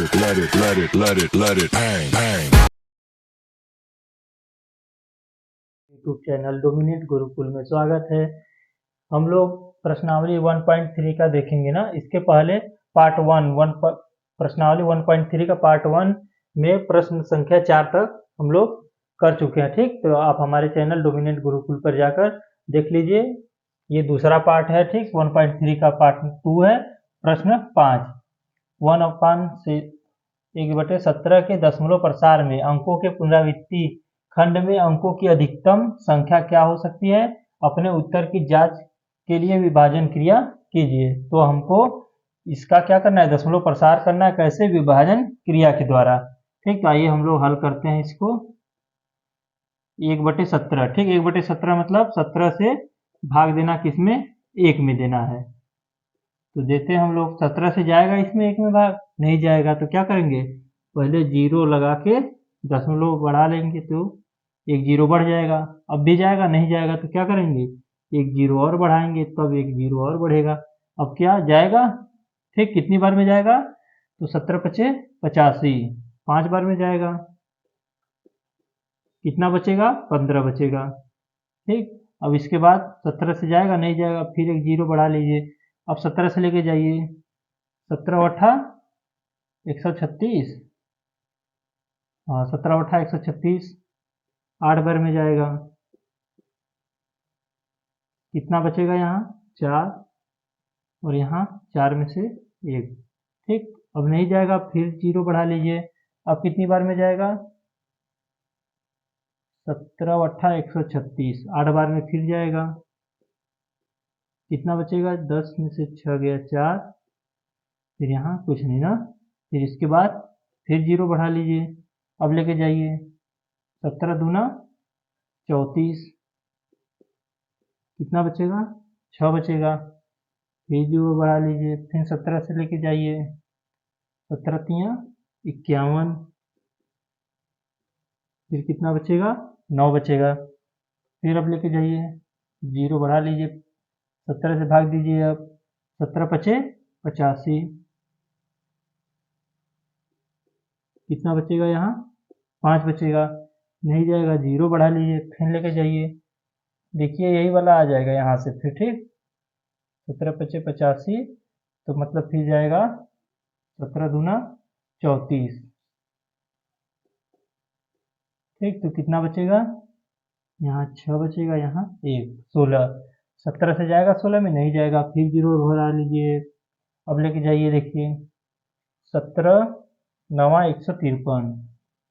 bang, bang. YouTube channel dominate Gurukul में स्वागत है। हम लोग प्रश्नावली 1.3 का देखेंगे ना। इसके पहले पार्ट वन प्रश्नावली 1.3 का पार्ट 1 में प्रश्न संख्या 4 तक हम लोग कर चुके हैं। ठीक, तो आप हमारे चैनल डोमिनेट गुरुकुल पर जाकर देख लीजिए। ये दूसरा पार्ट है। ठीक, 1.3 का पार्ट 2 है। प्रश्न 5, 1/17 के दशमलव प्रसार में अंकों के पुनरावृत्ति खंड में अंकों की अधिकतम संख्या क्या हो सकती है? अपने उत्तर की जांच के लिए विभाजन क्रिया कीजिए। तो हमको इसका क्या करना है? दशमलव प्रसार करना है। कैसे? विभाजन क्रिया के द्वारा। ठीक, आइए हम लोग हल करते हैं इसको। 1/17। ठीक, 1/17 मतलब 17 से भाग देना, किसमें? 1 में देना है। तो देते हैं हम लोग। 17 से जाएगा इसमें 1 में भाग? नहीं जाएगा। तो क्या करेंगे? पहले 0 लगा के दशमलव बढ़ा लेंगे तो 1 0 बढ़ जाएगा। अब भी जाएगा? नहीं जाएगा। तो क्या करेंगे? 1 0 और बढ़ाएंगे, तब 1 0 और बढ़ेगा। अब क्या जाएगा? ठीक, कितनी बार में जाएगा? तो 17 पचे 85, 5 बार में जाएगा। कितना बचेगा? 15 बचेगा। ठीक, अब इसके बाद 17 से जाएगा? नहीं जाएगा। फिर 1 0 बढ़ा लीजिए। अब 17 से लेके जाइए। 17 अट्ठा 136। हाँ, 17 अट्ठा 136, 8 बार में जाएगा। कितना बचेगा? यहाँ 4, और यहाँ 4 में से 1। ठीक, अब नहीं जाएगा। फिर 0 बढ़ा लीजिए। अब कितनी बार में जाएगा? 17 अट्ठा 136, 8 बार में फिर जाएगा। कितना बचेगा? 10 में से 6 गया 4, फिर यहाँ कुछ नहीं ना। फिर इसके बाद फिर 0 बढ़ा लीजिए। अब लेके जाइए। 17 दूना 34, कितना बचेगा? 6 बचेगा। फिर 0 बढ़ा लीजिए। फिर 17 से लेके जाइए। 17 तियाँ 51, फिर कितना बचेगा? 9 बचेगा। फिर अब लेके जाइए। 0 बढ़ा लीजिए। 17 से भाग दीजिए। अब 17 पचे 85, कितना बचेगा? यहाँ 5 बचेगा। नहीं जाएगा। 0 बढ़ा लीजिए। फिर लेके जाइए। देखिए यही वाला आ जाएगा यहाँ से फिर। ठीक, 17 पचे 85, तो मतलब फिर जाएगा 17 दूना 34। ठीक, तो कितना बचेगा? यहाँ 6 बचेगा, यहाँ 1, 16। 17 से जाएगा? 16 में नहीं जाएगा। फिर 0 बढ़ा लीजिए। अब लेके जाइए। देखिए 17 9 153,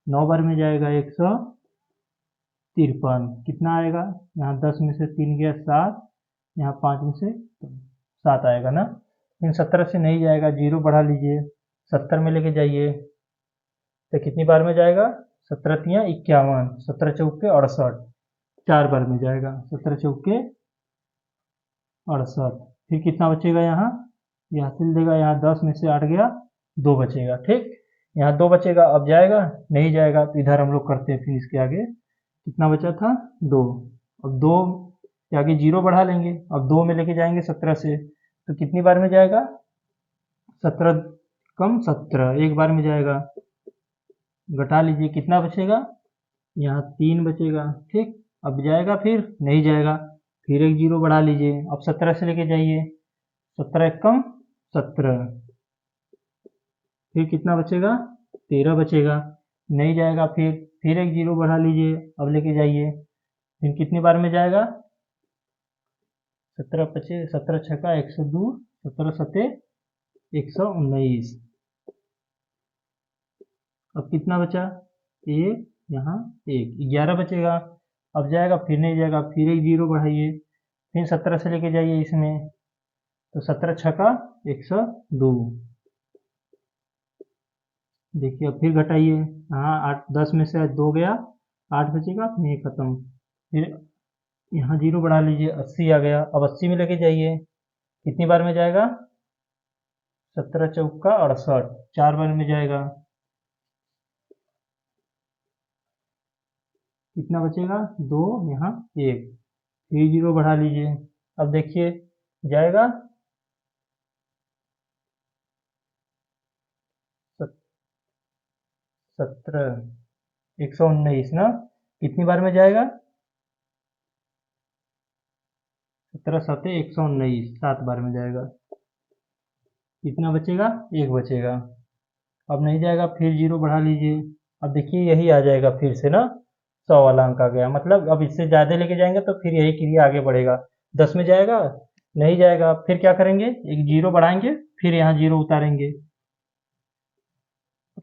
9 बार में जाएगा 153। कितना आएगा? यहाँ 10 में से 3 गया 7, यहाँ 5 में से 7 आएगा ना। इन 17 से नहीं जाएगा। 0 बढ़ा लीजिए। 70 में लेके जाइए। तो कितनी बार में जाएगा? 17 तियाँ 51, 17 चौके 68, 4 बार में जाएगा। 17 चौके 68। फिर कितना बचेगा? यहाँ यहाँ सिल देगा। यहाँ 10 में से 8 गया 2 बचेगा। ठीक, यहाँ 2 बचेगा। अब जाएगा? नहीं जाएगा। तो इधर हम लोग करते हैं। फिर इसके आगे कितना बचा था? 2। अब 2 के आगे 0 बढ़ा लेंगे। अब 2 में लेके जाएंगे 17 से, तो कितनी बार में जाएगा? 17 कम 17, 1 बार में जाएगा। घटा लीजिए। कितना बचेगा? यहाँ 3 बचेगा। ठीक, अब जाएगा? फिर नहीं जाएगा। फिर 1 0 बढ़ा लीजिए। अब 17 से लेके जाइए। 17 एक कम 17, फिर कितना बचेगा? 13 बचेगा। नहीं जाएगा। फिर 1 0 बढ़ा लीजिए। अब लेके जाइए। फिर कितनी बार में जाएगा? 17 पचे 17 छक्का 102, 17 सते 119। अब कितना बचा? 1, यहाँ 1, 11 बचेगा। अब जाएगा? फिर नहीं जाएगा। फिर 1 0 बढ़ाइए। फिर 17 से लेके जाइए इसमें। तो 17 छक्का 102। देखिए अब फिर घटाइए। हाँ 8, 10 में से 2 गया, 8 बचेगा। फिर ये खत्म। फिर यहाँ 0 बढ़ा लीजिए। 80 आ गया। अब 80 में लेके जाइए। कितनी बार में जाएगा? 17 चौका 68, 4 बार में जाएगा। कितना बचेगा? 2, यहाँ 1, फिर 0 बढ़ा लीजिए। अब देखिए जाएगा? 17 119 ना, कितनी बार में जाएगा? 17 7 119, 7 बार में जाएगा। कितना बचेगा? 1 बचेगा। अब नहीं जाएगा, फिर 0 बढ़ा लीजिए। अब देखिए यही आ जाएगा फिर से ना, 100 वाला अंक आ गया। मतलब अब इससे ज़्यादा लेके जाएंगे तो फिर यही क्रिया आगे बढ़ेगा। 10 में जाएगा, नहीं जाएगा। फिर क्या करेंगे? एक 0 बढ़ाएंगे, फिर यहाँ 0 उतारेंगे।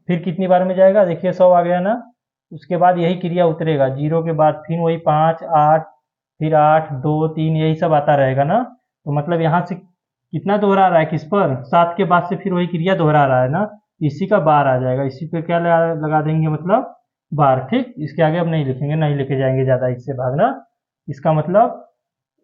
फिर कितनी बार में जाएगा? देखिए 100 आ गया ना, उसके बाद यही क्रिया उतरेगा। 0 के बाद फिर वही 5 8, फिर 8 2 3, यही सब आता रहेगा ना। तो मतलब यहाँ से कितना दोहरा रहा है, किस पर? 7 के बाद से फिर वही क्रिया दोहरा रहा है ना, इसी का बार आ जाएगा। इसी पे क्या लगा देंगे? मतलब बार। ठीक, इसके आगे अब नहीं लिखेंगे, नहीं लेके जाएंगे ज़्यादा इससे भागना। इसका मतलब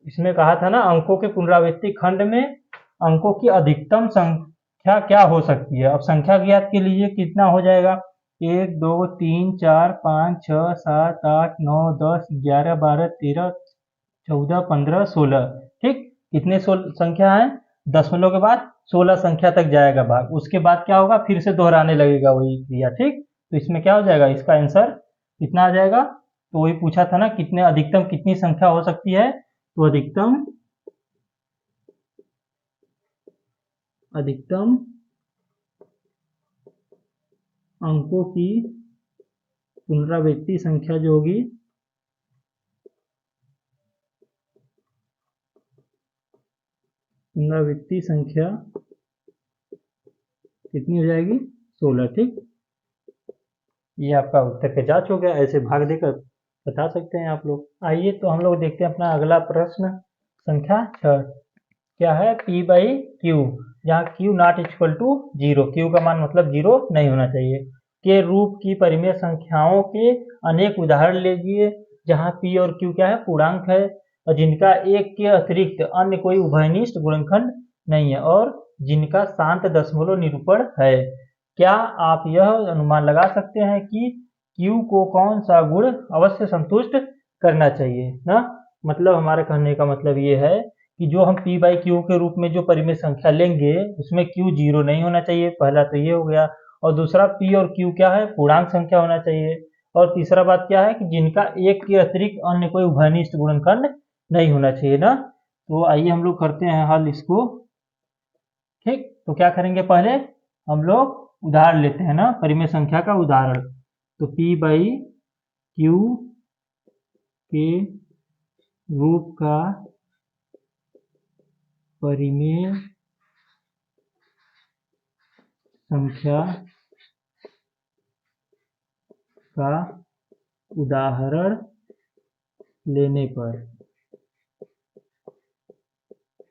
इसमें कहा था ना, अंकों के पुनरावृत्ति खंड में अंकों की अधिकतम संख्या क्या हो सकती है। अब संख्या ज्ञात के लिए कितना हो जाएगा? 1 2 3 4 5 6 7 8 9 10 11 12 13 14 15 16। ठीक, कितने संख्या है? दशमलव के बाद 16 संख्या तक जाएगा भाग। उसके बाद क्या होगा? फिर से दोहराने लगेगा वही क्रिया। ठीक, तो इसमें क्या हो जाएगा? इसका आंसर कितना आ जाएगा? तो वही पूछा था ना, कितने अधिकतम कितनी संख्या हो सकती है। तो अधिकतम अंकों की पुनरावृत्ति संख्या जो होगी, पुनरावृत्ति संख्या कितनी हो जाएगी? 16। ठीक, ये आपका उत्तर के जांच हो गया। ऐसे भाग देकर बता सकते हैं आप लोग। आइए तो हम लोग देखते हैं अपना अगला प्रश्न, संख्या 6। क्या है? P बाई क्यू, जहाँ Q not equal to 0, Q का मान मतलब 0 नहीं होना चाहिए, के रूप की परिमेय संख्याओं के अनेक उदाहरण लीजिए जहाँ P और Q क्या है? पूर्णांक है, और जिनका एक के अतिरिक्त अन्य कोई उभयनिष्ठ गुणनखंड नहीं है, और जिनका शांत दशमलव निरूपण है। क्या आप यह अनुमान लगा सकते हैं कि Q को कौन सा गुण अवश्य संतुष्ट करना चाहिए ना? मतलब हमारे कहने का मतलब ये है कि जो हम P बाई Q के रूप में जो परिमेय संख्या लेंगे उसमें Q 0 नहीं होना चाहिए। पहला तो ये हो गया, और दूसरा P और Q क्या है? पूर्णांक संख्या होना चाहिए। और तीसरा बात क्या है कि जिनका एक के अतिरिक्त अन्य कोई उभयनिष्ठ गुणनखंड नहीं होना चाहिए ना। तो आइए हम लोग करते हैं हल इसको। ठीक, तो क्या करेंगे? पहले हम लोग उदाहरण लेते हैं ना, परिमेय संख्या का उदाहरण। तो P बाई Q के रूप का परिमेय संख्या का उदाहरण लेने पर,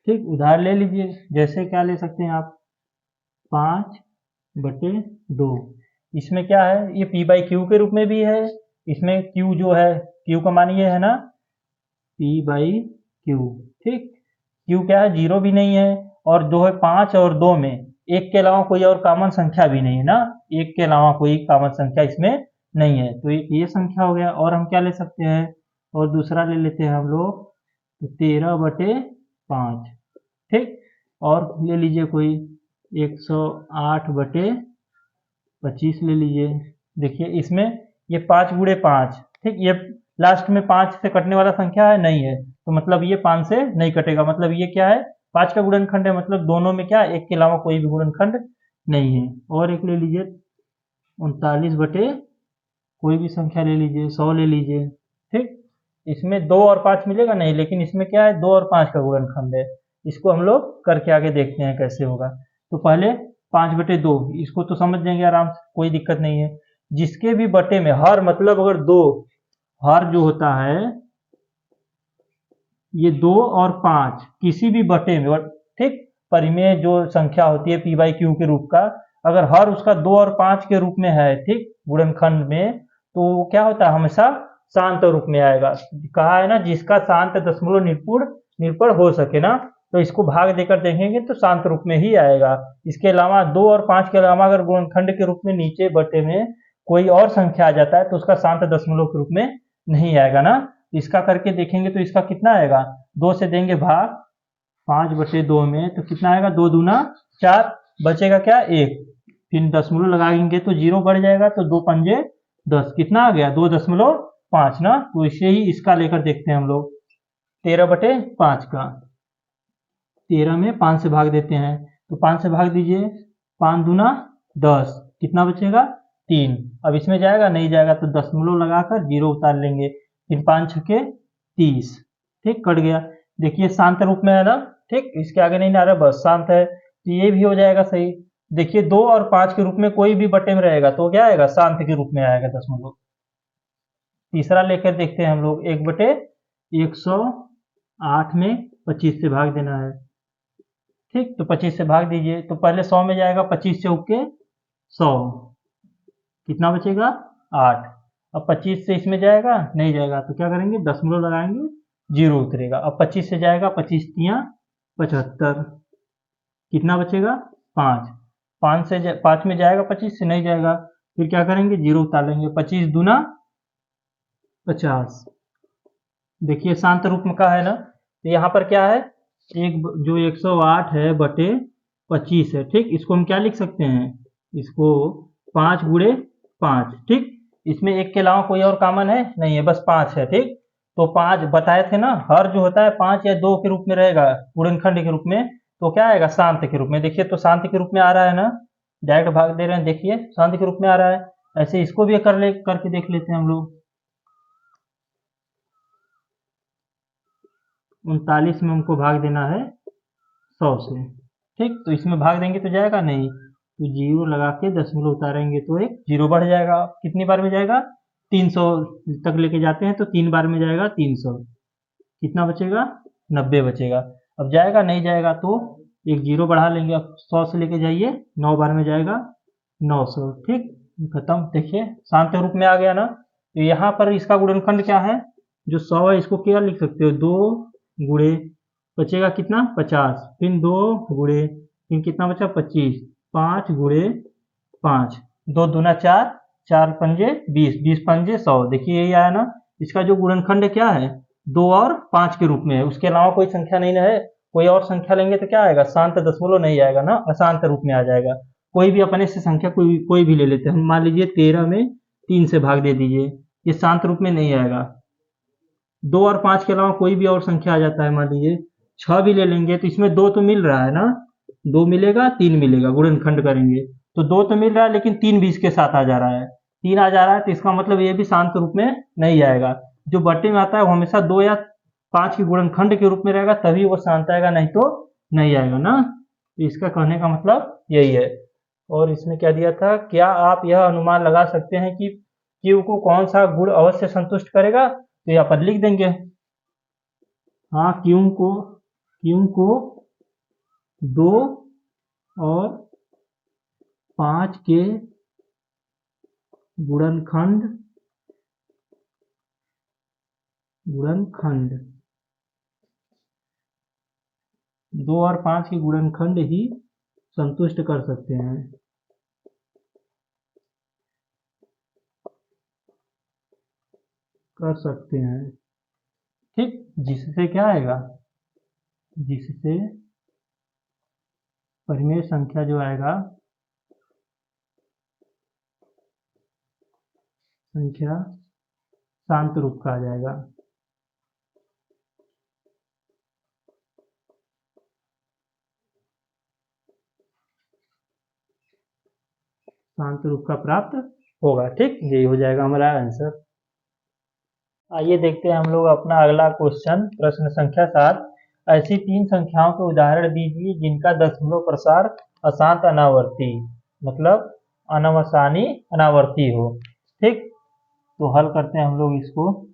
ठीक, उदाहरण ले लीजिए। जैसे क्या ले सकते हैं आप? 5/2। इसमें क्या है? ये P बाई Q के रूप में भी है। इसमें Q जो है, Q का मान ये है ना, P बाई Q। ठीक, Q क्या है? 0 भी नहीं है, और 2 है। 5 और 2 में एक के अलावा कोई और कॉमन संख्या भी नहीं है ना, एक के अलावा कोई कॉमन संख्या इसमें नहीं है। तो ये संख्या हो गया। और हम क्या ले सकते हैं? और दूसरा ले लेते हैं हम लोग 13/5। ठीक, और ले लीजिए कोई 108/25 ले लीजिए। देखिए इसमें ये 5 गुणे 5, ठीक, ये लास्ट में 5 से कटने वाला संख्या है नहीं है, तो मतलब ये 5 से नहीं कटेगा। मतलब ये क्या है? 5 का गुणनखंड है। मतलब दोनों में क्या, एक के अलावा कोई भी गुणनखंड नहीं है। और एक ले लीजिए 39 बटे कोई भी संख्या ले लीजिए, 100 ले लीजिए। ठीक, इसमें 2 और 5 मिलेगा नहीं, लेकिन इसमें क्या है? 2 और 5 का गुणनखंड है। इसको हम लोग करके आगे देखते हैं कैसे होगा। तो पहले 5/2, इसको तो समझ जाएंगे आराम से, कोई दिक्कत नहीं है। जिसके भी बटे में हर, मतलब अगर 2, हर जो होता है ये 2 और 5 किसी भी बटे में, ठीक, परिमेय जो संख्या होती है P बाई Q के रूप का, अगर हर उसका 2 और 5 के रूप में है, ठीक, गुणनखंड में, तो वो क्या होता है? हमेशा शांत रूप में आएगा। कहा है ना, जिसका शांत दशमलव निरूपण हो सके ना, तो इसको भाग देकर देखेंगे तो शांत रूप में ही आएगा। इसके अलावा 2 और 5 के अलावा अगर गुणनखंड के रूप में नीचे बटे में कोई और संख्या आ जाता है तो उसका शांत दशमलव के रूप में नहीं आएगा ना। इसका करके देखेंगे तो इसका कितना आएगा? 2 से देंगे भाग 5/2 में, तो कितना आएगा? 2 दूना 4, बचेगा क्या? 1। फिर दशमलव लगाएंगे तो 0 बढ़ जाएगा, तो 2 पंजे 10, कितना आ गया 2.5 ना। तो इसे ही इसका लेकर देखते हैं हम लोग, 13/5 का 13 में 5 से भाग देते हैं, तो 5 से भाग दीजिए, 5 दूना 10, कितना बचेगा 3। अब इसमें जाएगा नहीं जाएगा तो दशमलव लगाकर 0 उतार लेंगे, फिर 5 छके 30, ठीक कट गया। देखिए शांत रूप में है ना, ठीक इसके आगे नहीं ना रहा, बस शांत है, तो ये भी हो जाएगा सही। देखिए 2 और 5 के रूप में कोई भी बटे में रहेगा तो क्या आएगा, शांत के रूप में आएगा दशमलव। तीसरा लेकर देखते हैं हम लोग, 1/108 में 25 से भाग देना है, ठीक तो 25 से भाग दीजिए, तो पहले 100 में जाएगा, 25 चौके 100, कितना बचेगा 8। अब 25 से इसमें जाएगा नहीं जाएगा तो क्या करेंगे, दशमलव लगाएंगे, 0 उतरेगा। अब 25 से जाएगा, 25 तियां 75, कितना बचेगा 5। 5 में जाएगा, 25 से नहीं जाएगा, फिर क्या करेंगे 0 उतार लेंगे, 25 दूना 50। देखिए शांत रूप में का है ना, तो यहाँ पर क्या है, जो 108 है बटे 25 है, ठीक इसको हम क्या लिख सकते हैं, इसको 5 गुणे 5, ठीक इसमें 1 के अलावा कोई और कॉमन है नहीं है, बस 5 है, ठीक तो 5 बताए थे ना, हर जो होता है 5 या 2 के रूप में रहेगा गुणनखंड के रूप में, तो क्या आएगा शांत के रूप में। देखिए तो शांत के रूप में आ रहा है ना, डायरेक्ट भाग दे रहे हैं, देखिए शांत के रूप में आ रहा है। ऐसे इसको भी करके देख लेते हैं हम लोग, 39 में हमको भाग देना है 100 से, ठीक तो इसमें भाग देंगे तो जाएगा नहीं, तो 0 लगा के दशमलव उतारेंगे तो एक 0 बढ़ जाएगा। कितनी बार में जाएगा, 300 तक लेके जाते हैं तो 3 बार में जाएगा 300, कितना बचेगा 90 बचेगा। अब जाएगा नहीं जाएगा तो एक 0 बढ़ा लेंगे, अब 100 से लेके जाइए 9 बार में जाएगा 900, ठीक खत्म। देखिए शांत रूप में आ गया ना, तो यहाँ पर इसका गुणनखंड क्या है, जो 100 है इसको क्या लिख सकते हो, 2 गुणे बचेगा कितना 50, फिर 2 गुणे, फिर कितना बचा 25, 5 गुणे 5, 2 दूना 4, 4 पंजे 20, 20 पंजे 100। देखिए यही आया ना, इसका जो गुणनखंड क्या है 2 और 5 के रूप में है, उसके अलावा कोई संख्या नहीं है। कोई और संख्या लेंगे तो क्या आएगा, शांत दशमलव नहीं आएगा ना, अशांत रूप में आ जाएगा। कोई भी अपने से संख्या कोई भी ले लेते हैं, हम मान लीजिए 13 में 3 से भाग दे दीजिए, ये शांत रूप में नहीं आएगा। 2 और 5 के अलावा कोई भी और संख्या आ जाता है, मान लीजिए 6 भी ले लेंगे तो इसमें 2 तो मिल रहा है ना, 2 मिलेगा 3 मिलेगा, गुणनखंड करेंगे तो 2 तो मिल रहा है लेकिन 3 भी इसके साथ आ जा रहा है, 3 आ जा रहा है, तो इसका मतलब ये भी शांत रूप में नहीं आएगा। जो बट्टे में आता है वो हमेशा 2 या 5 के गुणनखंड के रूप में रहेगा, तभी वो शांत आएगा, नहीं तो नहीं आएगा ना। तो इसका कहने का मतलब यही है। और इसमें क्या दिया था, क्या आप यह अनुमान लगा सकते हैं कि Q को कौन सा गुण अवश्य संतुष्ट करेगा, तो यहाँ पर लिख देंगे, हाँ Q को 2 और 5 के गुणनखंड 2 और 5 के गुणनखंड ही संतुष्ट कर सकते हैं, ठीक जिससे क्या आएगा, जिससे परिमेय संख्या जो आएगा, संख्या शांत रूप का आ जाएगा। शांत रूप का प्राप्त होगा, ठीक यही हो जाएगा हमारा आंसर। आइए देखते हैं हम लोग अपना अगला क्वेश्चन, प्रश्न संख्या 7। ऐसी 3 संख्याओं के उदाहरण दीजिए जिनका दशमलव प्रसार अशांत अनावर्ती, मतलब अनवसानी अनावर्ती हो, ठीक तो हल करते हैं हम लोग इसको।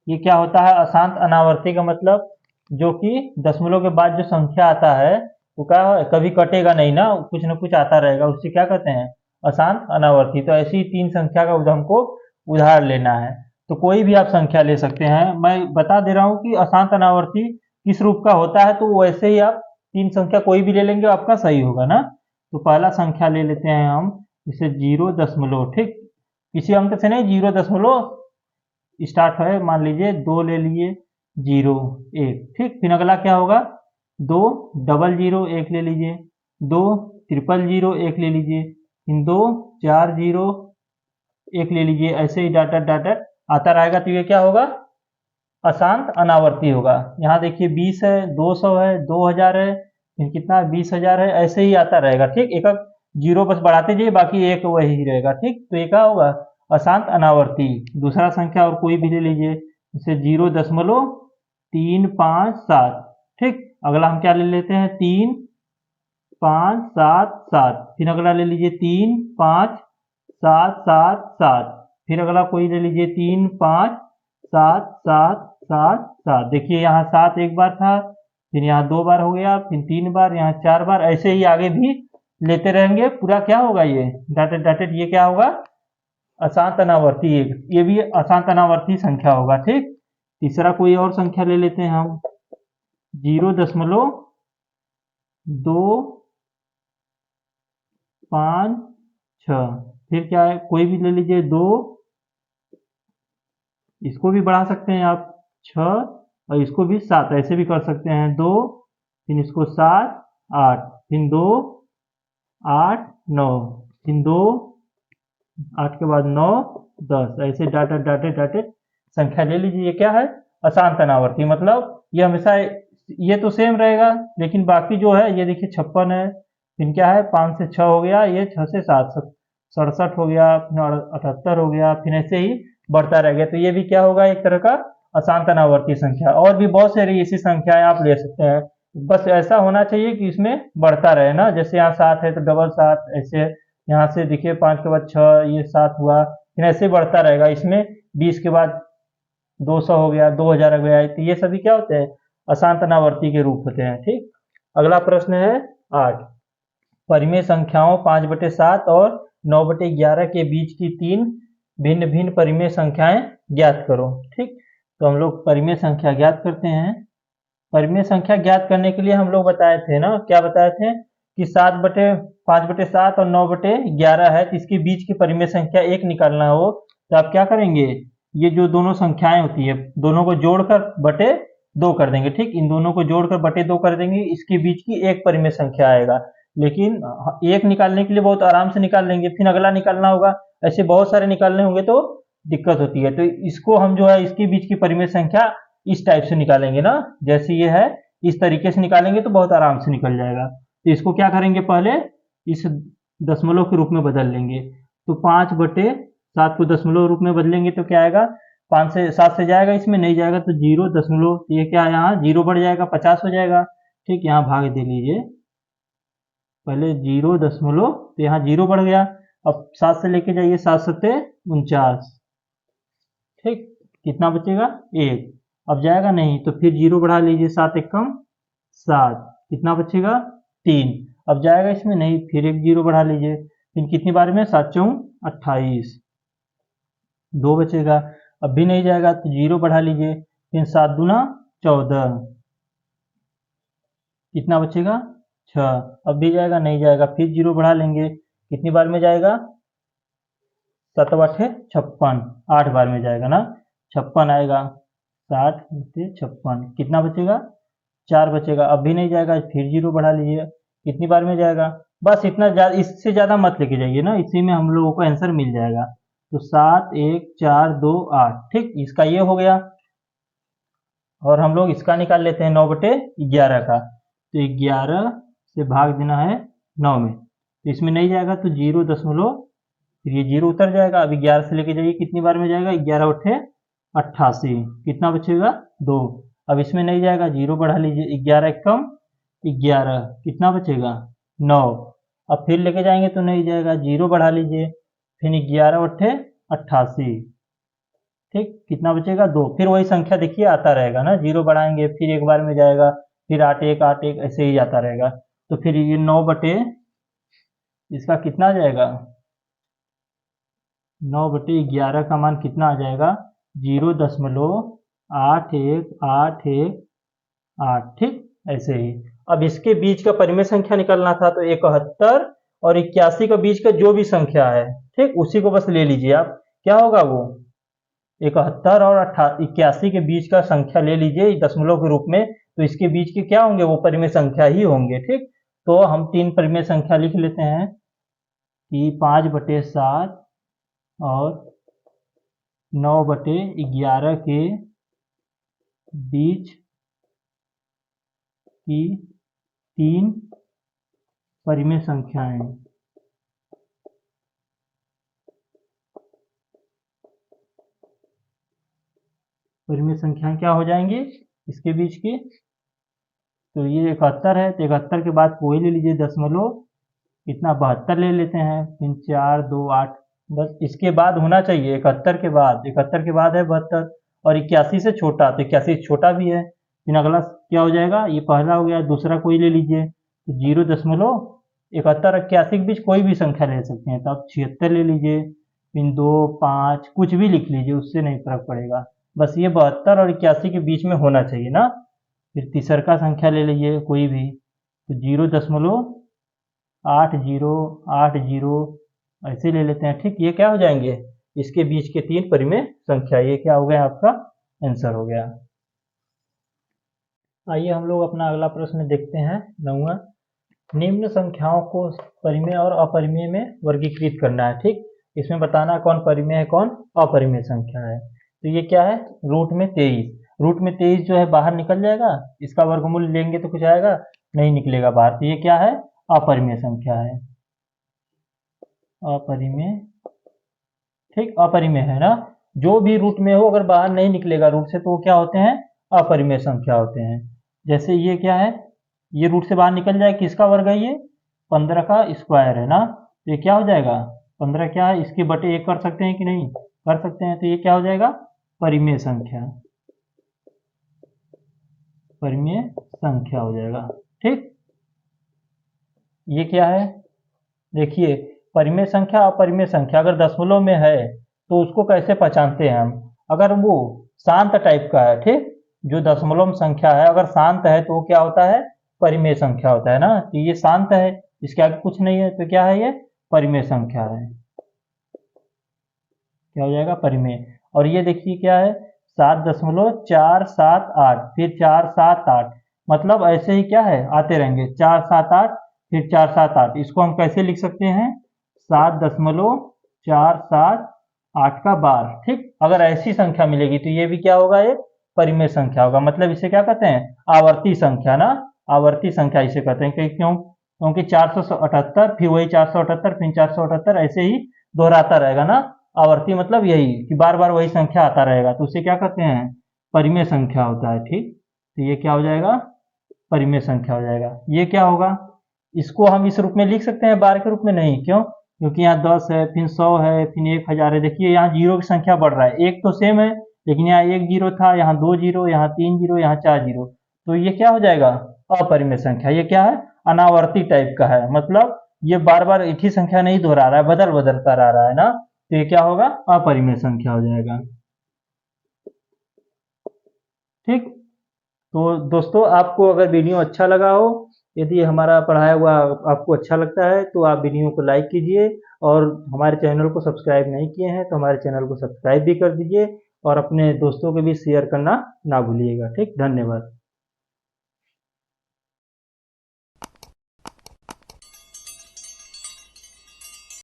ये क्या होता है, अशांत अनावर्ती का मतलब जो कि दशमलव के बाद जो संख्या आता है वो क्या है, कभी कटेगा नहीं ना, कुछ ना कुछ आता रहेगा, उससे क्या कहते हैं अशांत अनावर्ती। तो ऐसी 3 संख्या का हमको उदाहरण लेना है, तो कोई भी आप संख्या ले सकते हैं। मैं बता दे रहा हूँ कि अशांत अनावर्ती किस रूप का होता है, तो वैसे ही आप 3 संख्या कोई भी ले लेंगे आपका सही होगा ना। तो पहला संख्या ले लेते हैं हम, जैसे 0 दशमलव, ठीक किसी अंक से नहीं, 0 दशमलव स्टार्ट है, मान लीजिए 2 ले लिए, 0 1, ठीक फिर अगला क्या होगा, 2 डबल 0 1 ले लीजिए, 2 ट्रिपल 0 1 ले लीजिए, इन 2 4 0 1 ले लीजिए, ऐसे ही डॉटेड डॉटेड आता रहेगा तो ये क्या होगा, अशांत अनावर्ती होगा। यहाँ देखिए 20 है, 200 है, 2000 है, फिर कितना 20,000 है, ऐसे ही आता रहेगा। ठीक, एक एक जीरो बस बढ़ाते जाइए, बाकी एक वही रहेगा। ठीक, तो ये क्या होगा, अशांत अनावर्ती। दूसरा संख्या और कोई भी ले लीजिए, जैसे 0.357। ठीक, अगला हम क्या ले लेते हैं, 3 5 7 7। फिर अगला ले लीजिए 3 5 7 7 7। फिर अगला कोई ले लीजिए 3 5 7 7 7 7। देखिए यहाँ 7 एक बार था, फिर यहाँ 2 बार हो गया, फिर 3 बार, यहाँ 4 बार, ऐसे ही आगे भी लेते रहेंगे। पूरा क्या होगा, ये डॉटेड डॉटेड, ये क्या होगा, अशांत अनावर्ती। ये भी अशांत अनावर्ती संख्या होगा। ठीक, तीसरा कोई और संख्या ले लेते हैं हम, 0.256। फिर क्या है, कोई भी ले लीजिए 2, इसको भी बढ़ा सकते हैं आप 6, और इसको भी 7, ऐसे भी कर सकते हैं 2, फिर इसको 7 8, फिर 2 8 9, फिर 2 8 के बाद 9 10, ऐसे डॉटेड डॉटेड डॉटेड संख्या ले लीजिए। ये क्या है, अशांत अनावर्ती। मतलब ये हमेशा ये तो सेम रहेगा, लेकिन बाकी जो है ये देखिए 56 है, फिर क्या है 5 से 6 हो गया, ये 6 से 7 67 हो गया, फिर 78 हो गया, फिर ऐसे ही बढ़ता रह गया। तो ये भी क्या होगा, एक तरह का अशांत अनावर्ती संख्या। और भी बहुत सारी ऐसी संख्याएं आप ले सकते हैं, बस ऐसा होना चाहिए कि इसमें बढ़ता रहे ना। जैसे यहाँ 7 है तो डबल 7, ऐसे यहाँ से देखिए 5 के बाद 6, ये 7 हुआ, फिर ऐसे बढ़ता रहेगा। इसमें 20 के बाद 200 हो गया, 2000 हो गया, तो ये सभी क्या होते हैं, अशांत अनावर्ती के रूप होते हैं। ठीक, अगला प्रश्न है 8, परिमेय संख्याओं 5/7 और 9/11 के बीच की 3 भिन्न भिन्न परिमेय संख्याएं ज्ञात करो। ठीक, तो हम लोग परिमेय संख्या ज्ञात करते हैं। परिमेय संख्या ज्ञात करने के लिए हम लोग बताए थे ना, क्या बताए थे कि 5/7 और 9/11 है, तो इसके बीच की परिमेय संख्या 1 निकालना हो तो आप क्या करेंगे, ये जो दोनों संख्याएं होती है दोनों को जोड़कर बटे 2 कर देंगे। ठीक, इन दोनों को जोड़कर बटे 2 कर देंगे, इसके बीच की एक परिमेय संख्या आएगा। लेकिन एक निकालने के लिए बहुत आराम से निकाल लेंगे, फिर अगला निकालना होगा, ऐसे बहुत सारे निकालने होंगे तो दिक्कत होती है। तो इसको हम जो है इसके बीच की परिमेय संख्या इस टाइप से निकालेंगे ना, जैसे ये है इस तरीके से निकालेंगे तो बहुत आराम से निकल जाएगा। तो इसको क्या करेंगे, पहले इस दशमलव के रूप में बदल लेंगे। तो 5/7 को दशमलव रूप में बदलेंगे तो क्या आएगा, 5 से 7 से जाएगा, इसमें नहीं जाएगा तो 0 दशमलव, ये क्या है यहाँ 0 बढ़ जाएगा, 50 हो जाएगा। ठीक, यहाँ भाग दे लीजिए, पहले 0 दशमलव, तो यहाँ 0 बढ़ गया। अब 7 से लेके जाइए, 7 7 49। ठीक, कितना बचेगा 1, अब जाएगा नहीं तो फिर 0 बढ़ा लीजिए, 7 एकम 7, कितना बचेगा 3, अब जाएगा इसमें नहीं, फिर एक 0 बढ़ा लीजिए, फिर कितनी बार में 7 4 28, 2 बचेगा, अब भी नहीं जाएगा तो 0 बढ़ा लीजिए, फिर 7 दूना 14, कितना बचेगा 6, अब भी जाएगा नहीं जाएगा, फिर 0 बढ़ा लेंगे, कितनी बार में जाएगा 7 8 56, 8 बार में जाएगा ना, 56 आएगा, 60 बटे 56, कितना बचेगा 4 बचेगा, अब भी नहीं जाएगा, फिर 0 बढ़ा लीजिए, कितनी बार में जाएगा, बस इतना, इससे ज़्यादा मत लेके जाइए ना, इसी में हम लोगों को आंसर मिल जाएगा। तो 7 1 4 2 8। ठीक, इसका ये हो गया, और हम लोग इसका निकाल लेते हैं 9/11 का। तो 11 से भाग देना है 9 में, तो इसमें नहीं जाएगा तो 0 दशमलव, फिर ये 0 उतर जाएगा। अब 11 से लेके जाइए, कितनी बार में जाएगा, 11 8 88, कितना बचेगा 2, अब इसमें नहीं जाएगा, 0 बढ़ा लीजिए, 11 एकम 11, कितना बचेगा 9, अब फिर लेके जाएंगे तो नहीं जाएगा, 0 बढ़ा लीजिए, फिर 11 8 88। ठीक, कितना बचेगा 2, फिर वही संख्या देखिए आता रहेगा ना, 0 बढ़ाएंगे फिर एक बार में जाएगा, फिर 8 1 8 1, ऐसे ही आता रहेगा। तो फिर ये 9 बटे इसका कितना आ जाएगा, 9/11 का मान कितना आ जाएगा, 0.8181। ठीक, ऐसे ही। अब इसके बीच का परिमेय संख्या निकालना था, तो 71 और 81 के बीच का जो भी संख्या है, ठीक, उसी को बस ले लीजिए आप, क्या होगा वो 71 और 81 के बीच का संख्या ले लीजिए दशमलव के रूप में, तो इसके बीच के क्या होंगे, वो परिमेय संख्या ही होंगे। ठीक, तो हम 3 परिमेय संख्या लिख लेते हैं, कि 5/7 और 9/11 के बीच की 3 परिमेय संख्याएं। परिमेय संख्याएं क्या हो जाएंगी इसके बीच की? तो ये 71 है, तो 71 के बाद कोई ले लीजिए दशमलव, इतना 72 ले लेते हैं, फिर 4 2 8, बस इसके बाद होना चाहिए 71 के बाद, 71 के बाद है 72, और 81 से छोटा, तो 81 छोटा भी है, फिर अगला क्या हो जाएगा, ये पहला हो गया, दूसरा कोई ले लीजिए, तो 0.71 81 के बीच कोई भी संख्या ले सकते हैं, तो आप 76 ले लीजिए, फिर 2 5 कुछ भी लिख लीजिए, उससे नहीं फर्क पड़ेगा, बस ये 72 और 81 के बीच में होना चाहिए ना। फिर तीसर का संख्या ले लीजिए कोई भी, तो 0.8080 ऐसे ले लेते हैं, ठीक। ये क्या हो जाएंगे, इसके बीच के 3 परिमेय संख्या, ये क्या हो गया आपका आंसर हो गया। आइए हम लोग अपना अगला प्रश्न देखते हैं 9वां। निम्न संख्याओं को परिमेय और अपरिमेय में वर्गीकृत करना है, ठीक। इसमें बताना कौन परिमेय है कौन अपरिमेय संख्या है। तो ये क्या है, रूट में 23, रूट में 23 जो है बाहर निकल जाएगा, इसका वर्गमूल लेंगे तो कुछ आएगा नहीं, निकलेगा बाहर, तो ये क्या है अपरिमेय संख्या है, अपरिमेय, ठीक। अपरिमेय है ना, जो भी रूट में हो अगर बाहर नहीं निकलेगा रूट से तो वो क्या होते हैं अपरिमेय संख्या होते हैं। जैसे ये क्या है, ये रूट से बाहर निकल जाए, किसका वर्ग है ये 15 का स्क्वायर है ना, तो ये क्या हो जाएगा 15 क्या है, इसके बटे 1 कर सकते हैं कि नहीं कर सकते हैं, तो ये क्या हो जाएगा परिमेय संख्या, परिमेय संख्या हो जाएगा, ठीक। ये क्या है, देखिए परिमेय संख्या अपरिमेय संख्या अगर दशमलव में है तो उसको कैसे पहचानते हैं हम, अगर वो शांत टाइप का है, ठीक, जो दशमलव संख्या है अगर शांत है तो वो क्या होता है परिमेय संख्या होता है ना, तो ये शांत है, इसके आगे कुछ नहीं है, तो क्या है ये परिमेय संख्या है, क्या हो जाएगा परिमेय। और ये देखिए क्या है 7.478, फिर 478, मतलब ऐसे ही क्या है आते रहेंगे 478 फिर 478, इसको हम कैसे लिख सकते हैं 7.478 का बार, ठीक। अगर ऐसी संख्या मिलेगी तो ये भी क्या होगा एक परिमेय संख्या होगा, मतलब इसे क्या कहते हैं आवर्ती संख्या ना, आवर्ती संख्या इसे कहते हैं, क्यों, क्योंकि 478 फिर वही 478 फिर 478 ऐसे ही दोहराता रहेगा ना, आवर्ती मतलब यही कि बार बार वही संख्या आता रहेगा, तो उसे क्या कहते हैं परिमेय संख्या होता है, ठीक। तो ये क्या हो जाएगा परिमेय संख्या हो जाएगा। ये क्या होगा, इसको हम इस रूप में लिख सकते हैं बार के रूप में नहीं, क्यों, क्योंकि यहाँ 10 है फिर 100 है फिर 1000 है, देखिए यहाँ जीरो की संख्या बढ़ रहा है, एक तो सेम है लेकिन यहाँ 1 जीरो था, यहाँ 2 जीरो, यहाँ 3 जीरो, यहाँ 4 जीरो, तो ये क्या हो जाएगा अपरिमेय संख्या। ये क्या है अनावर्ती टाइप का है, मतलब ये बार बार एक ही संख्या नहीं दोहरा रहा है, बदल बदलता रहा है ना, तो ये क्या होगा अपरिमेय संख्या हो जाएगा, ठीक। तो दोस्तों आपको अगर वीडियो अच्छा लगा हो, यदि हमारा पढ़ाया हुआ आपको अच्छा लगता है तो आप वीडियो को लाइक कीजिए, और हमारे चैनल को सब्सक्राइब नहीं किए हैं तो हमारे चैनल को सब्सक्राइब भी कर दीजिए, और अपने दोस्तों के भी शेयर करना ना भूलिएगा, ठीक। धन्यवाद।